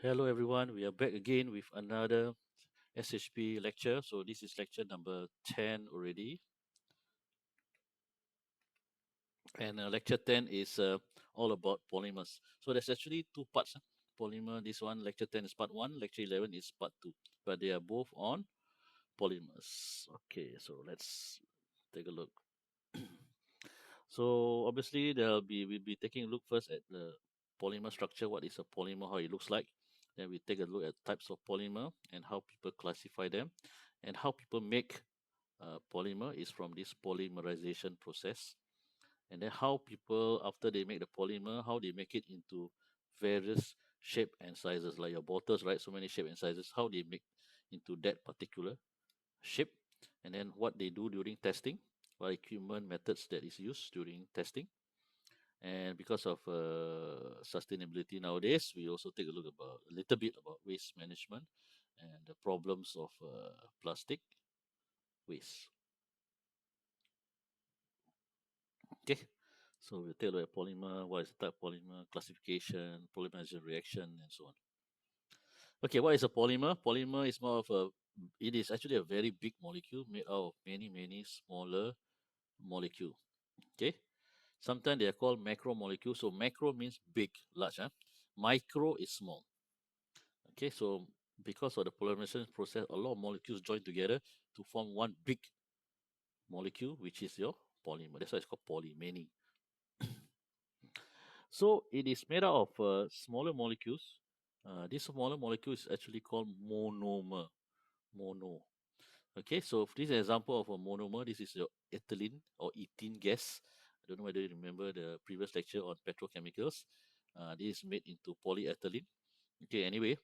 Hello everyone, we are back again with another SHP lecture. So this is lecture number 10 already. And lecture 10 is all about polymers. So there's actually two parts. Polymer, this one, lecture 10 is part 1, lecture 11 is part 2. But they are both on polymers. Okay, so let's take a look. So obviously we'll be taking a look first at the polymer structure, what is a polymer, how it looks like. Then we take a look at types of polymer and how people classify them and how people make polymer is from this polymerization process. And then how people, after they make the polymer, how they make it into various shape and sizes, like your bottles, right? So many shape and sizes, how they make into that particular shape. And then what they do during testing, what equipment methods that is used during testing. And because of sustainability nowadays, we also take a look about a little bit about waste management and the problems of plastic waste. Okay, so we'll take a look at polymer, what is the type of polymer, classification, polymerization reaction, and so on. Okay, what is a polymer? Polymer is more of a, it is actually a very big molecule made out of many smaller molecule. Okay, sometimes they are called macromolecules. So macro means big, large. Micro is small. Okay, so because of the polymerization process, a lot of molecules join together to form one big molecule, which is your polymer. That's why it's called poly, many. So it is made out of smaller molecules. This smaller molecule is actually called monomer. Mono. Okay, so this is an example of a monomer. This is your ethylene or ethene gas. I don't know whether you remember the previous lecture on petrochemicals. This is made into polyethylene. Okay, anyway,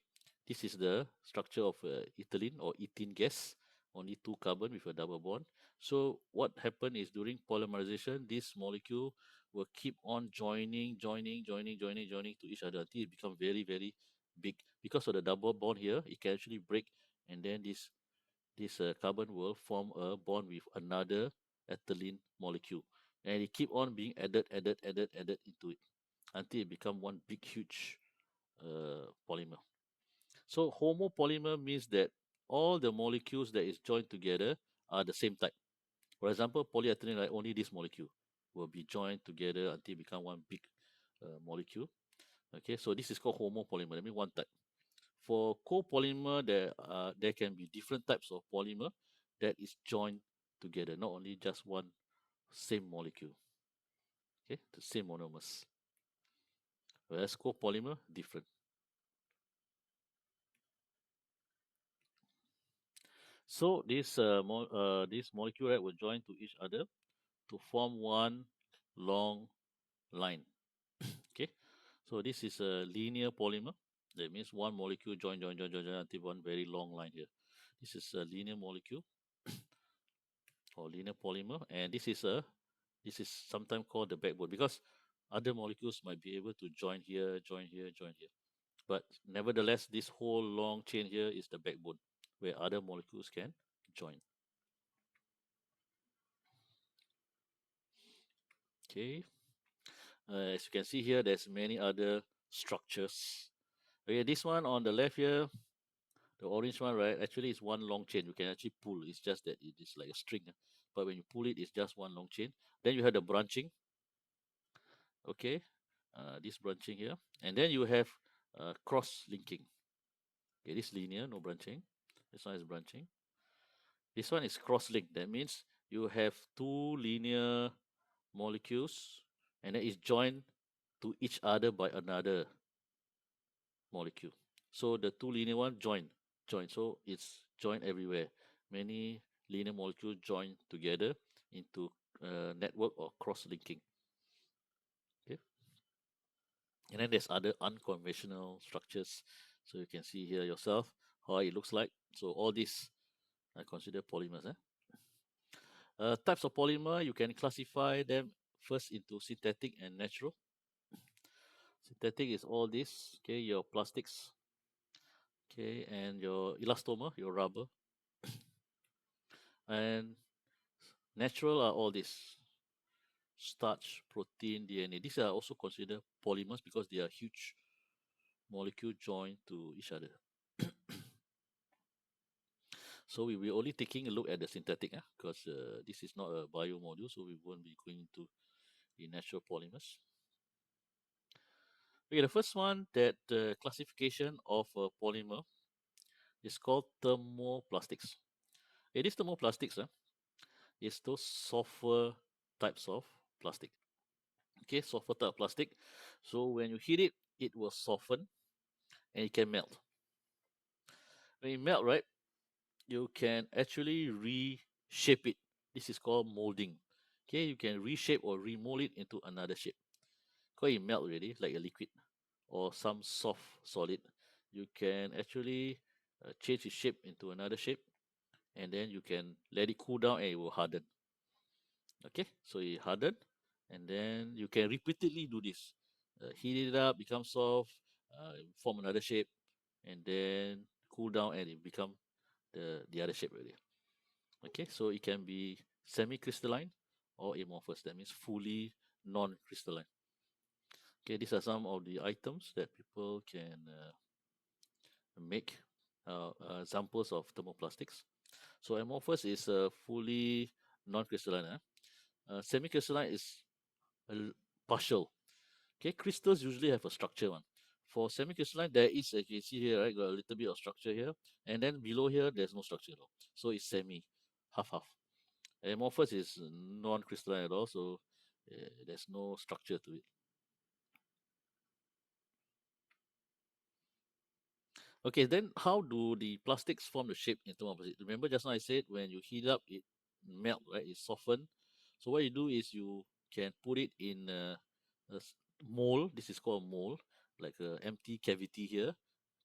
this is the structure of ethylene or ethene gas. Only two carbon with a double bond. So what happened is during polymerization, this molecule will keep on joining to each other until it become very big. Because of the double bond here, it can actually break, and then this carbon will form a bond with another ethylene molecule, and it keep on being added into it until it become one big huge polymer. So homopolymer means that all the molecules that is joined together are the same type. For example, polyethylene, like only this molecule will be joined together until become one big molecule. Okay, so this is called homopolymer. That means one type. For copolymer, there can be different types of polymer that is joined together, not only just one same molecule. Okay, the same monomers. Whereas copolymer different. So this molecule, right, will join to each other to form one long line. Okay, so this is a linear polymer. That means one molecule join until one very long line here. This is a linear molecule or linear polymer, and this is sometimes called the backbone because other molecules might be able to join here. But nevertheless, this whole long chain here is the backbone where other molecules can join. Okay, as you can see here, there's many other structures. Okay, this one on the left here, the orange one, right? Actually, it's one long chain. You can actually pull. It's just that it is like a string. But when you pull it, it's just one long chain. Then you have the branching. Okay, this branching here, and then you have cross linking. Okay, this linear, no branching. This one is branching. This one is cross link. That means you have two linear molecules, and then it's joined to each other by another molecule. So the two linear one join. So it's joined everywhere. Many linear molecules join together into a network or cross linking. Okay, and then there's other unconventional structures. So you can see here yourself how it looks like. So all these are considered polymers. Types of polymer, you can classify them first into synthetic and natural. Synthetic is all this, okay, your plastics, okay, and your elastomer, your rubber, and natural are all this starch, protein, DNA. These are also considered polymers because they are huge molecule join to each other. So we will only taking a look at the synthetic, because this is not a bio module, so we won't be going into the natural polymers. Okay, the first one, that classification of a polymer is called thermoplastics. It is thermoplastics, is those softer types of plastic. Okay, softer type of plastic. So when you heat it, it will soften and it can melt. When it melt, right, you can actually reshape it. This is called molding. Okay, you can reshape or remold it into another shape. Because it melt already, like a liquid or some soft solid. You can actually change its shape into another shape, and then you can let it cool down and it will harden. Okay, so it harden, and then you can repeatedly do this. Heat it up, become soft, form another shape, and then cool down and it become the other shape already. Okay, so it can be semi-crystalline or amorphous. That means fully non-crystalline. Okay, these are some of the items that people can make examples of thermoplastics. So amorphous is fully non-crystalline. Semi-crystalline is partial. Okay, crystals usually have a structure one. For semi-crystalline, there is, as you can see here, right, got a little bit of structure here, and then below here, there's no structure at all. So it's semi, half-half. Amorphous is non-crystalline at all, so there's no structure to it. Okay, then how do the plastics form the shape in thermoplastic? Remember just now I said when you heat up, it melt, right? It soften. So what you do is you can put it in a mold. This is called a mold, like a empty cavity here,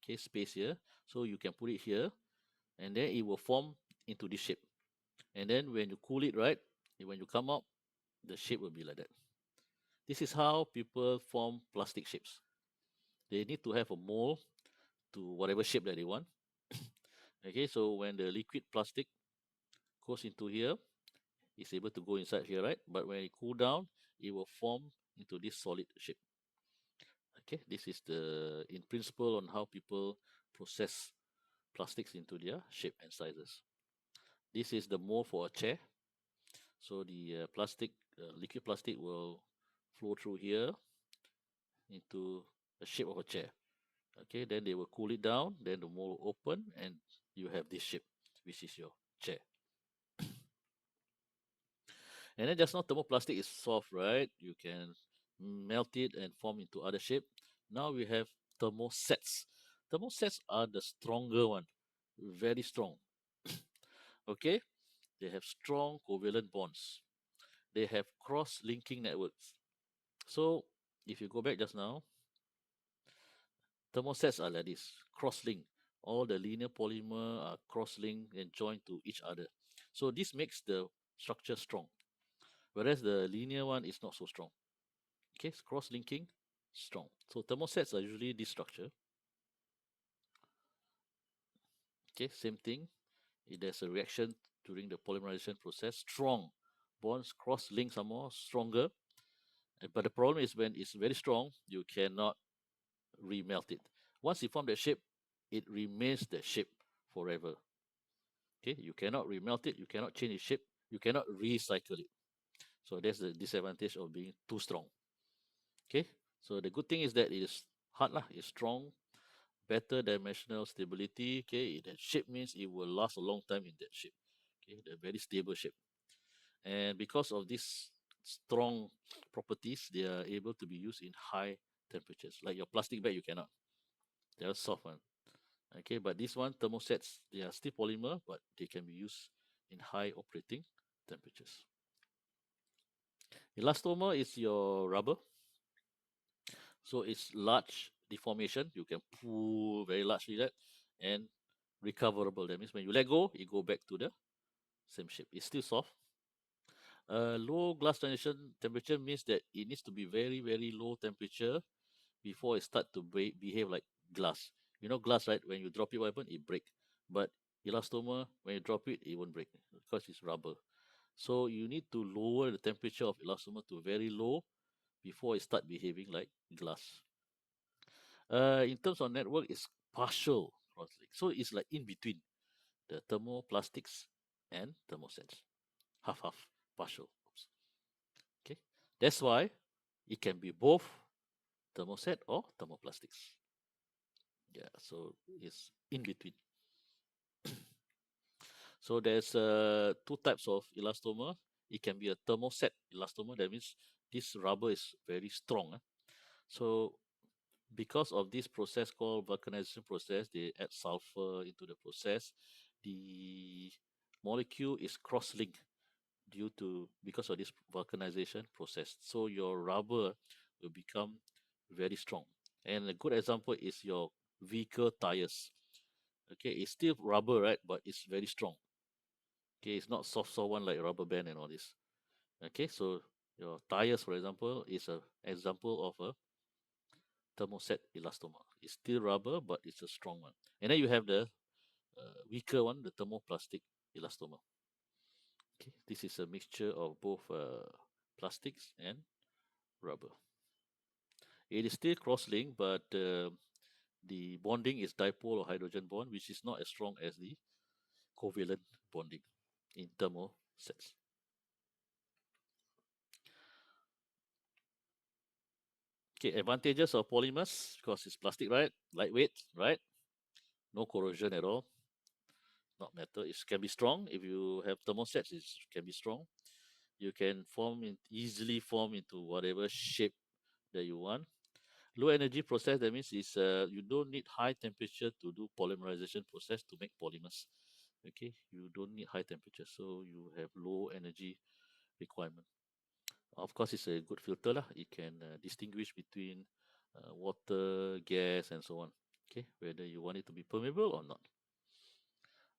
okay, space here. So you can put it here, and then it will form into this shape. And then when you cool it, right, when you come out, the shape will be like that. This is how people form plastic shapes. They need to have a mold to whatever shape that they want. Okay, so when the liquid plastic goes into here, it's able to go inside here, right? But when it cool down, it will form into this solid shape. Okay, this is the in principle on how people process plastics into their shape and sizes. This is the mold for a chair. So the liquid plastic will flow through here into the shape of a chair. Okay, then they will cool it down, then the mold will open, and you have this shape, which is your chair. And then just now thermoplastic is soft, right? You can melt it and form into other shape. Now we have thermosets. Thermosets are the stronger one, very strong. Okay, they have strong covalent bonds. They have cross-linking networks. So if you go back just now, thermosets are like this, cross-link. All the linear polymer are cross-linked and joined to each other. So this makes the structure strong, whereas the linear one is not so strong. Okay, cross-linking, strong. So thermosets are usually this structure. Okay, same thing. If there's a reaction during the polymerization process, strong bonds cross-link are more stronger. But the problem is when it's very strong, you cannot remelt it. Once you form the shape, it remains the shape forever. Okay, you cannot remelt it, you cannot change its shape, you cannot recycle it. So that's the disadvantage of being too strong. Okay, so the good thing is that it is hard lah, it's strong, better dimensional stability. Okay, that shape means it will last a long time in that shape. Okay, the very stable shape. And because of these strong properties, they are able to be used in high temperatures. Like your plastic bag, you cannot. They are soft one. Okay, but this one thermosets, they are still polymer, but they can be used in high operating temperatures. Elastomer is your rubber. So it's large deformation. You can pull very largely that and recoverable. That means when you let go, it go back to the same shape. It's still soft. Low glass transition temperature means that it needs to be very, very low temperature before it start to behave like glass. You know glass, right? When you drop it, what happen? It break. But elastomer, when you drop it, it won't break because it's rubber. So you need to lower the temperature of elastomer to very low before it start behaving like glass. In terms of network, it's partial cross-link. So it's like in between the thermoplastics and thermosets. Half half, partial. Oops. Okay. That's why it can be both thermoset or thermoplastics. Yeah, so it's in between. So there's two types of elastomer. It can be a thermoset elastomer. That means this rubber is very strong. So because of this process called vulcanization process, they add sulfur into the process. The molecule is cross-linked due to because of this vulcanization process. So your rubber will become very strong. And a good example is your vehicle tires. Okay, it's still rubber, right? But it's very strong. Okay, it's not soft one like rubber band and all this. Okay, so your tires, for example, is a example of a thermoset elastomer. It's still rubber, but it's a strong one. And then you have the weaker one, the thermoplastic elastomer. Okay, this is a mixture of both plastics and rubber. It is still cross-linked, but the bonding is dipole or hydrogen bond, which is not as strong as the covalent bonding in thermosets. Okay, advantages of polymers because it's plastic, right? Lightweight, right? No corrosion at all. Not metal. It can be strong. If you have thermosets, it can be strong. You can easily form into whatever shape that you want. Low energy process, that means is you don't need high temperature to do polymerization process to make polymers. Okay, you don't need high temperature, so you have low energy requirement. Of course, it's a good filter lah. It can distinguish between water, gas, and so on. Okay, whether you want it to be permeable or not.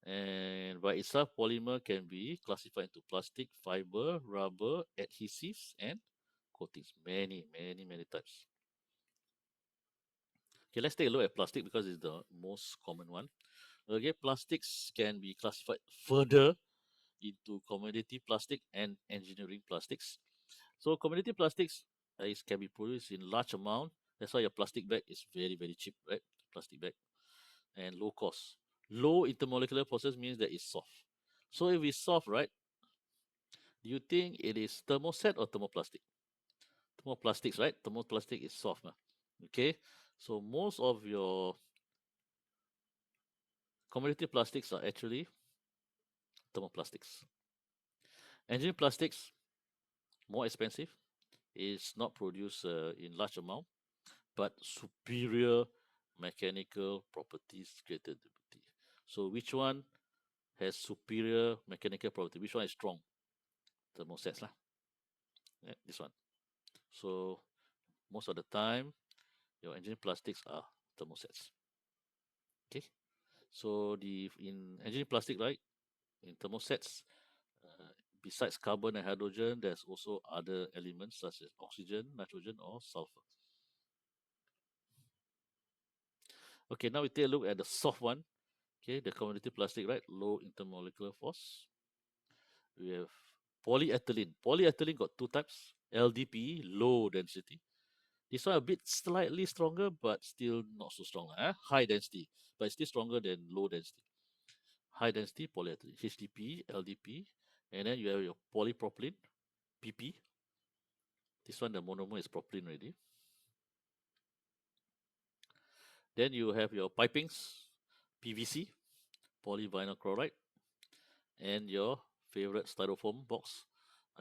And by itself, polymer can be classified into plastic, fiber, rubber, adhesives, and coatings. Many types. Okay, let's take a look at plastic because it's the most common one. Okay, plastics can be classified further into commodity plastic and engineering plastics. So commodity plastics can be produced in large amount. That's why your plastic bag is very cheap, right? Plastic bag and low cost. Low intermolecular process means that it's soft. So if it's soft, right? Do you think it is thermoset or thermoplastic? Thermoplastics, right? Thermoplastic is soft. Okay. So most of your commodity plastics are actually thermoplastics. Engineering plastics, more expensive, is not produced in large amount, but superior mechanical properties created. So which one has superior mechanical property? Which one is strong? Thermosets lah. Yeah, this one. So most of the time, your engineering plastics are thermosets. Okay. So the in engineering plastic, right? In thermosets, besides carbon and hydrogen, there's also other elements such as oxygen, nitrogen, or sulfur. Okay, now we take a look at the soft one. Okay, the commodity plastic, right? Low intermolecular force. We have polyethylene. Polyethylene got two types. LDPE, low density. This one a bit slightly stronger, but still not so strong. High density, but it's still stronger than low density. High density polyethylene, HDPE, LDPE, and then you have your polypropylene, PP. This one the monomer is propylene already. Then you have your pipings, PVC, polyvinyl chloride, and your favorite styrofoam box,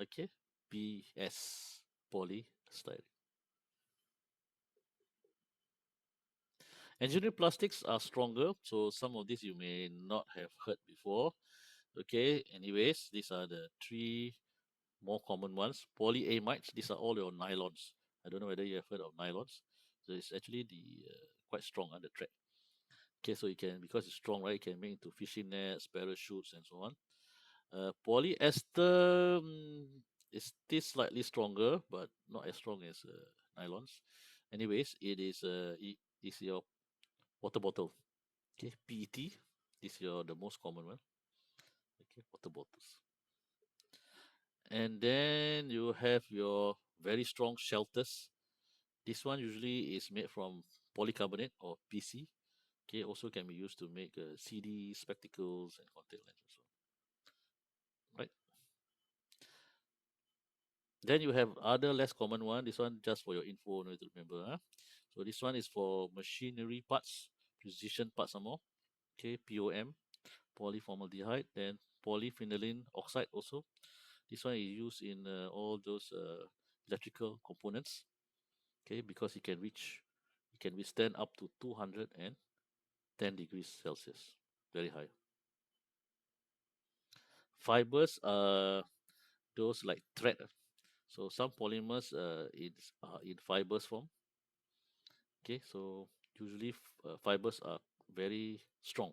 okay, PS, polystyrene. Engineering plastics are stronger, so some of these you may not have heard before. Okay, anyways, these are the three more common ones. Polyamides, these are all your nylons. I don't know whether you have heard of nylons. So it's actually the quite strong on the thread. Okay, so you can, because it's strong, right? You can make into fishing nets, parachutes, and so on. Polyester is still slightly stronger, but not as strong as nylons. Anyways, it is your water bottle. Okay, PET is your the most common one. Okay, water bottles. And then you have your very strong shelters. This one usually is made from polycarbonate or PC. Okay, also can be used to make CD, spectacles, and contact lenses. Right. Then you have other less common one. This one just for your info, no need to remember. Huh? So this one is for machinery parts, precision parts some more. Okay, POM, polyformaldehyde, then polyphenylene oxide also. This one is used in all those electrical components. Okay, because it can withstand up to 210 degrees Celsius, very high. Fibers are those like thread. So some polymers in fibers form. Okay, so usually fibers are very strong.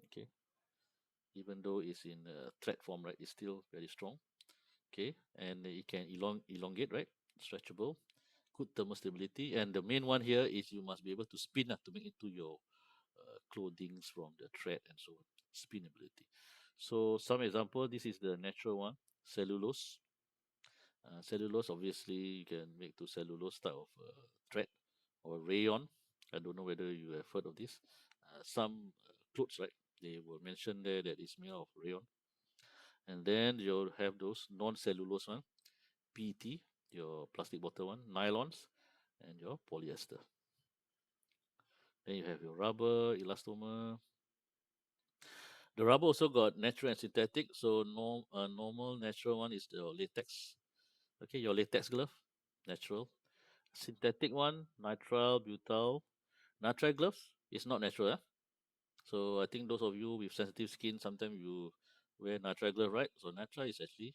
Okay, even though it's in thread form, right, it's still very strong. Okay, and it can elongate, right, stretchable, good thermal stability. And the main one here is you must be able to spin to make into your clothings from the thread and so on. Spinability. So some example, this is the natural one, cellulose. Cellulose, obviously, you can make to cellulose type of thread or rayon. I don't know whether you have heard of this. Some clothes, right? They will mention there that it's made of rayon. And then you'll have those non-cellulose one, PET, your plastic bottle one, nylons, and your polyester. Then you have your rubber, elastomer. The rubber also got natural and synthetic. So normal natural one is the latex. Okay, your latex glove, natural. Synthetic one, nitrile, butyl. Nitrile gloves is not natural. So I think those of you with sensitive skin, sometimes you wear nitrile glove, right? So nitrile is actually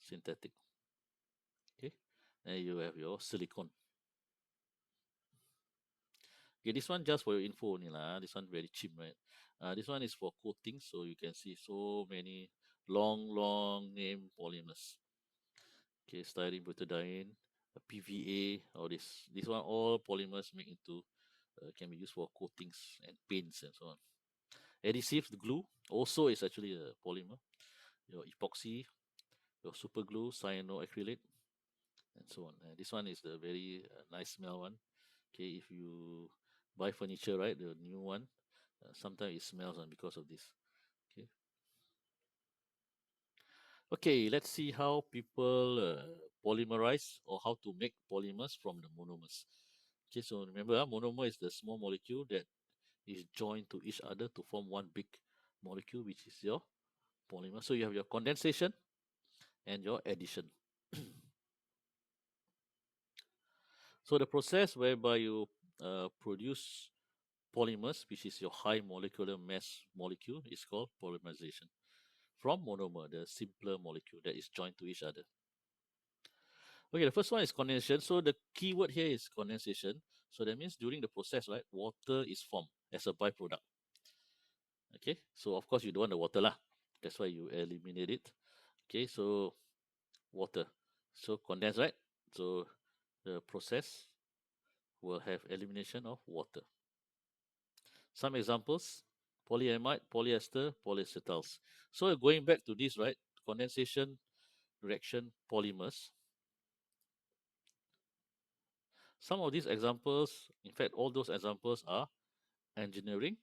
synthetic. Okay, and you have your silicone. Okay, this one just for your info only lah. This one very cheap, right? This one is for coating, so you can see so many long name polymers. Okay, styrene, butadiene, PVA, all this. This one all polymers make into can be used for coatings and paints and so on. Adhesive, the glue, also is actually a polymer. Your epoxy, your super glue, cyanoacrylate, and so on. This one is the very nice smell one. Okay, if you buy furniture, right, the new one, sometimes it smells because of this. Okay, okay, let's see how people polymerize or how to make polymers from the monomers. Okay, so remember, monomer is the small molecule that is joined to each other to form one big molecule, which is your polymer. So you have your condensation and your addition. So the process whereby you produce polymers, which is your high molecular mass molecule, is called polymerization. From monomer, the simpler molecule that is joined to each other. Okay, the first one is condensation. So the key word here is condensation. So that means during the process, right, water is formed as a byproduct. Okay, so of course you don't want the water lah. That's why you eliminate it. Okay, so water. So condense, right? So the process will have elimination of water. Some examples: polyamide, polyester, polyacetals. So going back to this, right? Condensation reaction polymers. Some of these examples, in fact, all those examples are engineering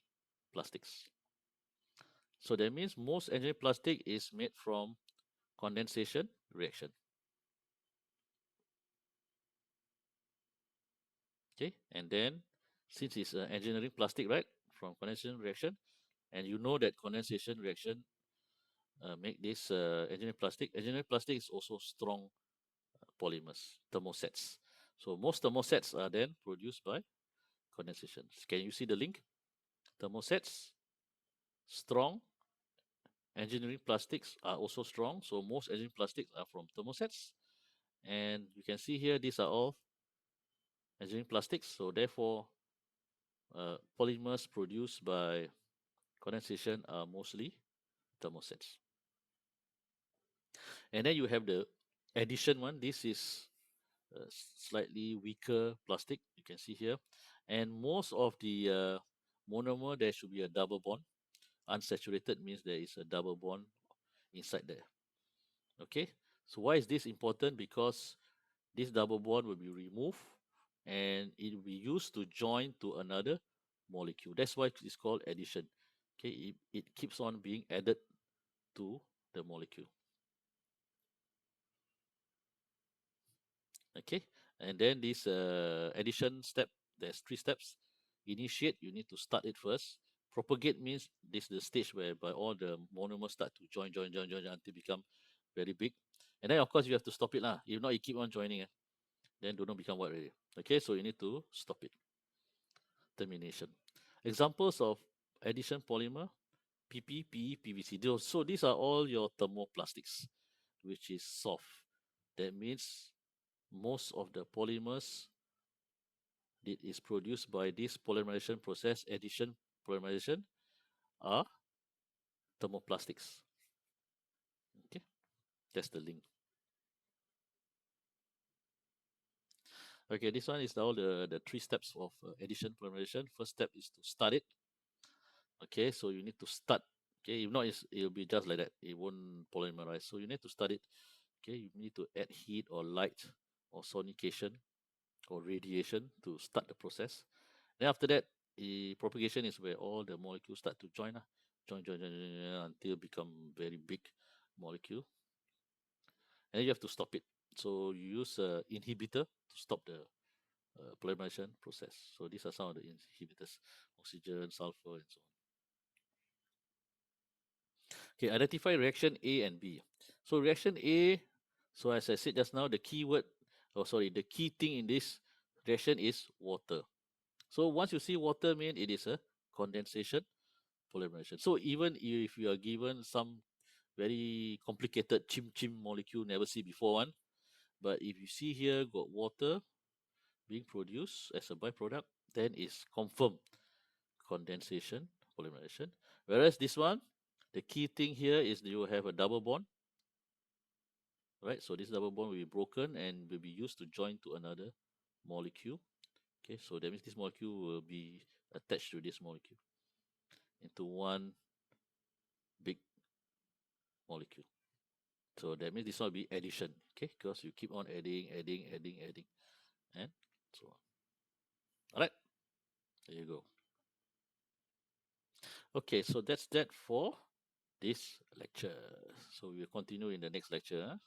plastics. So that means most engineering plastic is made from condensation reaction. Okay, and then since it's engineering plastic, right, from condensation reaction, and you know that condensation reaction make this engineering plastic. Engineering plastic is also strong polymers, thermosets. So most thermosets are then produced by condensation. Can you see the link? Thermosets, strong. Engineering plastics are also strong. So most engineering plastics are from thermosets. And you can see here, these are all engineering plastics. So therefore, polymers produced by condensation are mostly thermosets. And then you have the addition one. This is slightly weaker plastic. You can see here. And most of the monomer, there should be a double bond. Unsaturated means there is a double bond inside there. Okay. So why is this important? Because this double bond will be removed and it will be used to join to another molecule. That's why it's called addition. Okay, it keeps on being added to the molecule. Okay, and then this addition step, there's three steps. Initiate, you need to start it first. Propagate means this is the stage whereby all the monomers start to join until become very big. And then of course you have to stop it lah. If not, you keep on joining, then don't know become what already. Okay, so you need to stop it. Termination. Examples of addition polymer: PP, PE, PVC. So these are all your thermoplastics, which is soft. That means most of the polymers that is produced by this polymerization process, addition polymerization, are thermoplastics. Okay, that's the link. Okay, this one is now the three steps of addition polymerization. First step is to start it. Okay, so you need to start. Okay, if not, it'll be just like that. It won't polymerize. So you need to start it. Okay, you need to add heat or light or sonication or radiation to start the process. Then after that, the propagation is where all the molecules start to join, join until become very big molecule. And you have to stop it. So you use a inhibitor to stop the polymerization process. So these are some of the inhibitors: oxygen, sulfur, and so on. Okay, identify reaction A and B. So reaction A, so as I said just now, the key word, the key thing in this reaction is water. So once you see water, mean it is a condensation polymerization. So even if you are given some very complicated chim molecule, never see before one, but if you see here got water being produced as a byproduct, then it's confirmed condensation polymerization. Whereas this one, the key thing here is you have a double bond, right? So this double bond will be broken and will be used to join to another molecule. Okay, so that means this molecule will be attached to this molecule into one big molecule. So that means this one will be addition, okay? Because you keep on adding, and so on. All right, there you go. Okay, so that's that for this lecture. So we'll continue in the next lecture. Huh?